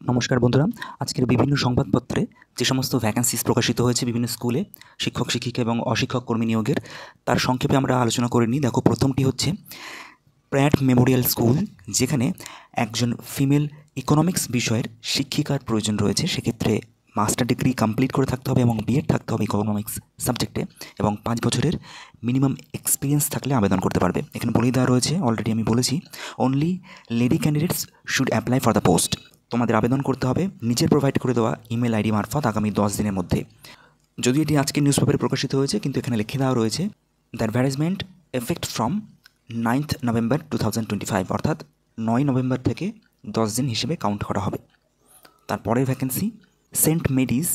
নমস্কার বন্ধুরা, আজকের বিভিন্ন সংবাদপত্রে যে সমস্ত ভ্যাকেন্সিস প্রকাশিত হয়েছে বিভিন্ন স্কুলে শিক্ষক শিক্ষিকা এবং অশিক্ষক কর্মী নিয়োগের, তার সংক্ষেপে আমরা আলোচনা করে নিই। দেখো, প্রথমটি হচ্ছে প্র্যাট মেমোরিয়াল স্কুল, যেখানে একজন ফিমেল ইকোনমিক্স বিষয়ের শিক্ষিকার প্রয়োজন রয়েছে। সেক্ষেত্রে মাস্টার ডিগ্রি কমপ্লিট করে থাকতে হবে এবং বিএড থাকতে হবে ইকোনমিক্স সাবজেক্টে, এবং 5 বছরের মিনিমাম এক্সপিরিয়েন্স থাকলে আবেদন করতে পারবে। এখানে বলেই দেওয়া রয়েছে, অলরেডি আমি বলেছি, only lady candidates should apply for the post. তোমাদের আবেদন করতে হবে নিজের প্রোভাইড করে দেওয়া ইমেল আইডি মারফত আগামী 10 দিনের মধ্যে। যদিও এটি আজকে নিউজ পেপারে প্রকাশিত হয়েছে, কিন্তু এখানে লিখে দেওয়া রয়েছে the advertisement effect from 9th November 2025, অর্থাৎ 9 নভেম্বর থেকে 10 দিন হিসেবে কাউন্ট করা হবে। তারপরের ভ্যাকেন্সি সেন্ট মেরিজ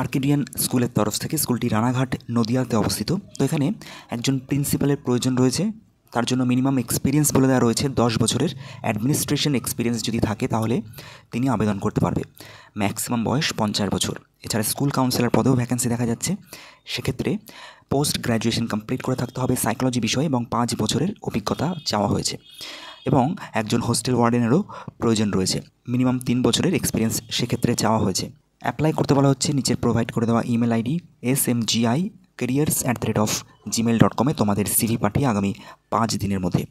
আর্কেডিয়ান স্কুলের তরফ থেকে। স্কুলটি রানাঘাট নদিয়াতে অবস্থিত। তো এখানে একজন প্রিন্সিপালের প্রয়োজন রয়েছে। তার জন্য মিনিমাম এক্সপিরিয়েন্স বলে দেওয়া রয়েছে 10 বছরের অ্যাডমিনিস্ট্রেশন এক্সপিরিয়েন্স যদি থাকে তাহলে তিনি আবেদন করতে পারবে। ম্যাক্সিমাম বয়স 50 বছর। এছাড়া স্কুল কাউন্সিলর পদেও ভ্যাকেন্সি দেখা যাচ্ছে। সেক্ষেত্রে পোস্ট গ্র্যাজুয়েশন কমপ্লিট করে থাকতে হবে সাইকোলজি বিষয়ে এবং 5 বছরের অভিজ্ঞতা চাওয়া হয়েছে। এবং একজন হোস্টেল ওয়ার্ডেনেরও প্রয়োজন রয়েছে। মিনিমাম 3 বছরের এক্সপিরিয়েন্স সেক্ষেত্রে চাওয়া হয়েছে। অ্যাপ্লাই করতে বলা হচ্ছে নিচের প্রোভাইড করে দেওয়া ইমেল আইডি smgi careers@gmail.com তোমাদের সিভি পাঠিয়ে আগামী 5 দিনের মধ্যে।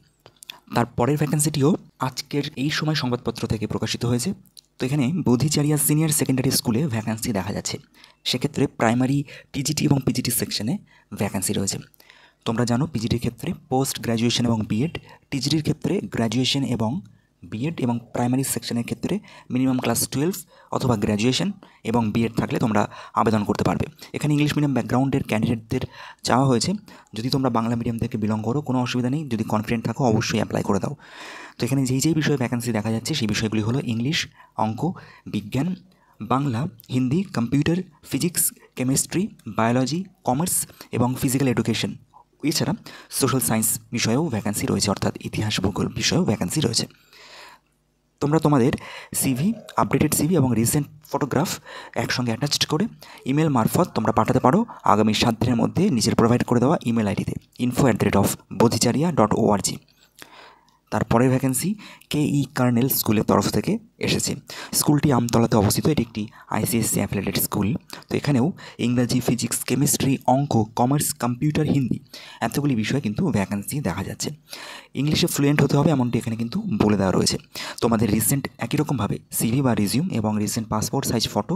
তারপরের ভ্যাকেন্সিটিও আজকের এই সময় সংবাদপত্র থেকে প্রকাশিত হয়েছে। তো এখানে বোধিচারিয়া সিনিয়র সেকেন্ডারি স্কুলে ভ্যাকেন্সি দেখা যাচ্ছে। সেক্ষেত্রে প্রাইমারি, পিজিটি এবং পিজিটি সেকশনে ভ্যাকেন্সি রয়েছে। তোমরা জানো পিজিটির ক্ষেত্রে পোস্ট গ্র্যাজুয়েশন এবং বিএড, টিজিটির ক্ষেত্রে গ্র্যাজুয়েশন এবং বিএড, এবং প্রাইমারি সেকশনের ক্ষেত্রে মিনিমাম ক্লাস 12 অথবা গ্র্যাজুয়েশন এবং বিএড থাকলে তোমরা আবেদন করতে পারবে। এখানে ইংলিশ মিডিয়াম ব্যাকগ্রাউন্ডের ক্যান্ডিডেটদের চাওয়া হয়েছে। যদি তোমরা বাংলা মিডিয়াম থেকে বিলং করো কোনো অসুবিধা নেই, যদি কনফিডেন্ট থাকো অবশ্যই অ্যাপ্লাই করে দাও। তো এখানে যেই বিষয়ে ভ্যাকেন্সি দেখা যাচ্ছে সেই বিষয়গুলি হলো ইংলিশ, অঙ্ক, বিজ্ঞান, Bangla, Hindi, computer, physics, chemistry, biology, commerce এবং ফিজিক্যাল এডুকেশন। এছাড়া সোশ্যাল সায়েন্স বিষয়েও ভ্যাকেন্সি রয়েছে, অর্থাৎ ইতিহাস ভূগোল বিষয়েও ভ্যাকেন্সি রয়েছে। তোমরা তোমাদের সিভি, আপডেটেড সিভি এবং রিসেন্ট ফটোগ্রাফ একসঙ্গে অ্যাটাচড করে ইমেল মারফত তোমরা পাঠাতে পারো আগামী 7 দিনের মধ্যে নিজের প্রোভাইড করে দেওয়া ইমেল আইডিতে info@bodhicharia.org। তারপরের ভ্যাকেন্সি কেই কার্নেল স্কুলের তরফ থেকে এসেছে। স্কুলটি আমতলাতে অবস্থিত। এটি একটি আইসিএসসি অ্যাফিলিয়েটেড স্কুল। তো এখানেও ইংরাজি, ফিজিক্স, কেমিস্ট্রি, অঙ্ক, কমার্স, কম্পিউটার, হিন্দি এতগুলি বিষয়ে কিন্তু ভ্যাকেন্সি দেখা যাচ্ছে। ইংলিশে ফ্লুয়েন্ট হতে হবে এমনটি এখানে কিন্তু বলে দেওয়া রয়েছে। তোমাদের রিসেন্ট একই রকমভাবে সিভি বা রিজিউম এবং recent passport size photo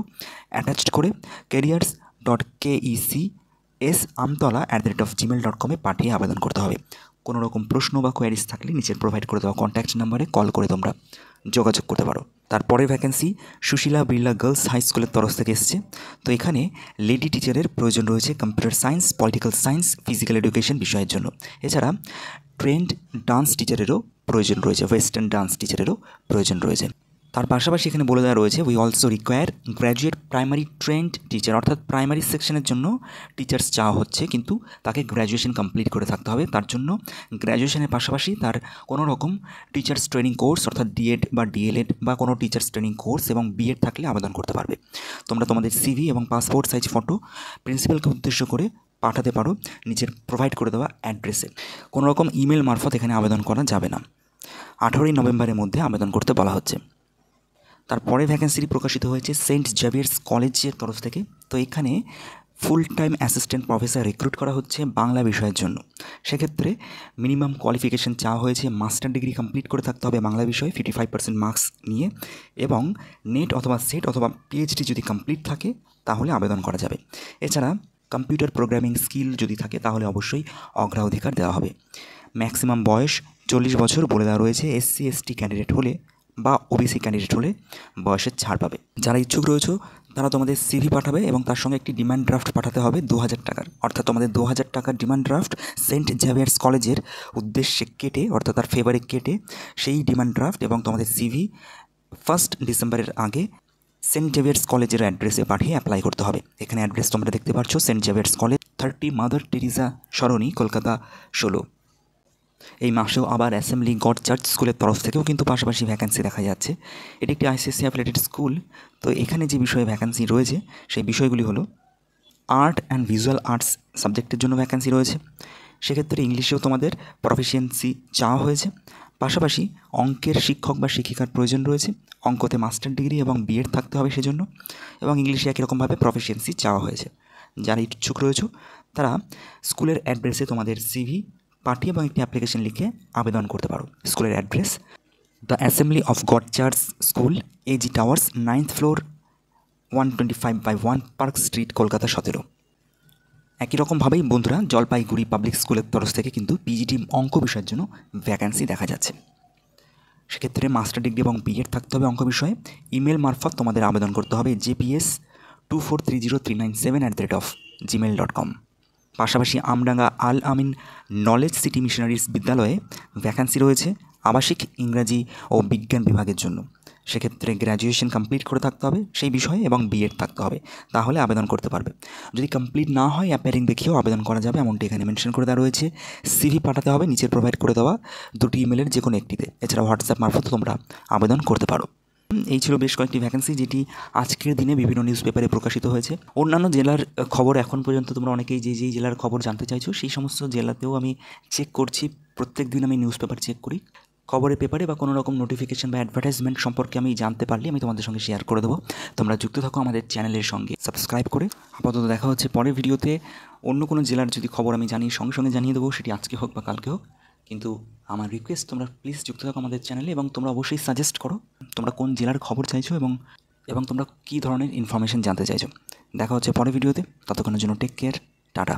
attached করে careers.kecsamtola@gmail.com পাঠিয়ে আবেদন করতে হবে। কোনো রকম প্রশ্ন বা কোয়ারিজ থাকলে নিচের প্রোভাইড করে দেওয়া কন্ট্যাক্ট নাম্বারে কল করে তোমরা যোগাযোগ করতে পারো। তারপরে vacancy Sushila Birla girls high স্কুলের তরফ থেকে এসেছে। তো এখানে লেডি টিচারের প্রয়োজন রয়েছে computer science, political science, physical education বিষয়ের জন্য। এছাড়া ট্রেন্ড ডান্স টিচারেরও প্রয়োজন রয়েছে, ওয়েস্টার্ন ডান্স টিচারেরও প্রয়োজন রয়েছে। তার পাশাপাশি এখানে বলে দেওয়া রয়েছে we also require graduate primary trend teacher, অর্থাৎ প্রাইমারি সেকশনের জন্য টিচার্স চাওয়া হচ্ছে, কিন্তু তাকে গ্র্যাজুয়েশন কমপ্লিট করে থাকতে হবে। তার জন্য গ্র্যাজুয়েশনের পাশাপাশি তার কোনো রকম টিচার্স ট্রেনিং কোর্স, অর্থাৎ ডিএড বা ডিএলএড বা কোনো টিচার্স ট্রেনিং কোর্স এবং বিএড থাকলে আবেদন করতে পারবে। তোমরা তোমাদের সিভি এবং পাসপোর্ট সাইজ ফটো প্রিন্সিপালকে উদ্দেশ্য করে পাঠাতে পারো নিজের প্রোভাইড করে দেওয়া অ্যাড্রেসে। কোনো রকম ইমেল মারফত এখানে আবেদন করা যাবে না। 18 নভেম্বরের মধ্যে আবেদন করতে বলা হচ্ছে। তারপরে ভ্যাকেন্সিটি প্রকাশিত হয়েছে সেন্ট জেভিয়ার্স কলেজের তরফ থেকে। তো এখানে full time assistant professor recruit করা হচ্ছে বাংলা বিষয়ের জন্য। সেক্ষেত্রে মিনিমাম কোয়ালিফিকেশান চাওয়া হয়েছে মাস্টার ডিগ্রি কমপ্লিট করে থাকতে হবে বাংলা বিষয়ে 55% মার্কস নিয়ে, এবং নেট অথবা সেট অথবা পিএইচডি যদি কমপ্লিট থাকে তাহলে আবেদন করা যাবে। এছাড়া কম্পিউটার প্রোগ্রামিং স্কিল যদি থাকে তাহলে অবশ্যই অগ্রাধিকার দেওয়া হবে। ম্যাক্সিমাম বয়স 40 বছর বলে দেওয়া রয়েছে। এসসি এসটি ক্যান্ডিডেট হলে বা ওবিসি ক্যান্ডিডেট হলে বয়সের ছাড় পাবে। যারা ইচ্ছুক রয়েছে তারা তোমাদের সিভি পাঠাবে এবং তার সঙ্গে একটি ডিমান্ড ড্রাফট পাঠাতে হবে 2000 টাকার, অর্থাৎ তোমাদের 2000 টাকার ডিমান্ড ড্রাফট সেন্ট জেভিয়ার্স কলেজের উদ্দেশ্যে কেটে, অর্থাৎ তার ফেভারে কেটে সেই ডিমান্ড ড্রাফট এবং তোমাদের সিভি 1 ডিসেম্বরের আগে সেন্ট জেভিয়ার্স কলেজের অ্যাড্রেসে পাঠিয়ে অ্যাপ্লাই করতে হবে। এখানে অ্যাড্রেস তোমরা দেখতে পাচ্ছ, Saint Xavier's College, 30 Mother Teresa সরণি, কলকাতা 16। এই মাসেও আবার অ্যাসেম্বলি গড চার্চ স্কুলের তরফ থেকেও কিন্তু পাশাপাশি ভ্যাকেন্সি দেখা যাচ্ছে। এটি একটি আইসিএসসি অ্যাফিলিয়েটেড স্কুল। তো এখানে যে বিষয়ে ভ্যাকেন্সি রয়েছে সেই বিষয়গুলি হলো আর্ট অ্যান্ড ভিজুয়াল আর্টস সাবজেক্টের জন্য ভ্যাকেন্সি রয়েছে। সেক্ষেত্রে ইংলিশেও তোমাদের প্রফিসিয়েন্সি চাওয়া হয়েছে। পাশাপাশি অঙ্কের শিক্ষক বা শিক্ষিকার প্রয়োজন রয়েছে, অঙ্কতে মাস্টার ডিগ্রি এবং বিএড থাকতে হবে সেজন্য, এবং ইংলিশে একই রকমভাবে প্রফিসিয়েন্সি চাওয়া হয়েছে। যারা ইচ্ছুক রয়েছে তারা স্কুলের অ্যাড্রেসে তোমাদের সিভি পাঠিয়ে এবং একটি অ্যাপ্লিকেশন লিখে আবেদন করতে পারো। স্কুলের address: the assembly of god church school, AG towers, 9th floor, 125/1 park street, Kolkata 17। একই রকমভাবেই বন্ধুরা জলপাইগুড়ি পাবলিক স্কুলের তরফ থেকে কিন্তু পিজিটি অঙ্ক বিষয়ের জন্য ভ্যাকান্সি দেখা যাচ্ছে। সেক্ষেত্রে মাস্টার ডিগ্রি এবং বিএড থাকতে হবে অঙ্ক বিষয়ে। ইমেল মারফত তোমাদের আবেদন করতে হবে jps2430397@gmail.com। পাশাপাশি আমডাঙ্গা আল আমিন নলেজ সিটি মিশনারিজ বিদ্যালয়ে ভ্যাকান্সি রয়েছে আবাসিক, ইংরাজি ও বিজ্ঞান বিভাগের জন্য। সেক্ষেত্রে গ্র্যাজুয়েশন কমপ্লিট করে থাকতে হবে সেই বিষয়ে এবং বিএড থাকতে হবে, তাহলে আবেদন করতে পারবে। যদি কমপ্লিট না হয় অ্যাপিয়ারিং দেখিয়েও আবেদন করা যাবে, এমনটি এখানে মেনশন করে দেওয়া রয়েছে। সিভি পাঠাতে হবে নিচের প্রোভাইড করে দেওয়া দুটি ইমেলের যে কোনো একটিতে। এছাড়া হোয়াটসঅ্যাপ মারফত তোমরা আবেদন করতে পারো। এই ছিল বেশ কয়েকটি ভ্যাকেন্সি যেটি আজকের দিনে বিভিন্ন নিউজ পেপারে প্রকাশিত হয়েছে। অন্যান্য জেলার খবর এখন পর্যন্ত তোমরা অনেকেই যেই জেলার খবর জানতে চাইছো সেই সমস্ত জেলাতেও আমি চেক করছি। প্রত্যেক দিন আমি নিউজ পেপার চেক করি। খবরের পেপারে বা কোনো রকম নোটিফিকেশন বা অ্যাডভার্টাইজমেন্ট সম্পর্কে আমি জানতে পারলে আমি তোমাদের সঙ্গে শেয়ার করে দেবো। তোমরা যুক্ত থাকো আমাদের চ্যানেলের সঙ্গে সাবস্ক্রাইব করে। আপাতত দেখা হচ্ছে পরের ভিডিওতে। অন্য কোনো জেলার যদি খবর আমি জানি সঙ্গে সঙ্গে জানিয়ে দেবো, সেটি আজকে হোক বা কালকে হোক। কিন্তু আমার রিকোয়েস্ট, তোমরা প্লিজ যুক্ত থাকো আমাদের চ্যানেলে এবং তোমরা অবশ্যই সাজেস্ট করো তোমরা কোন জেলার খবর চাইছো এবং তোমরা কী ধরনের ইনফরমেশন জানতে চাইছো। দেখা হচ্ছে পরের ভিডিওতে। ততক্ষণের জন্য টেক কেয়ার, টাটা।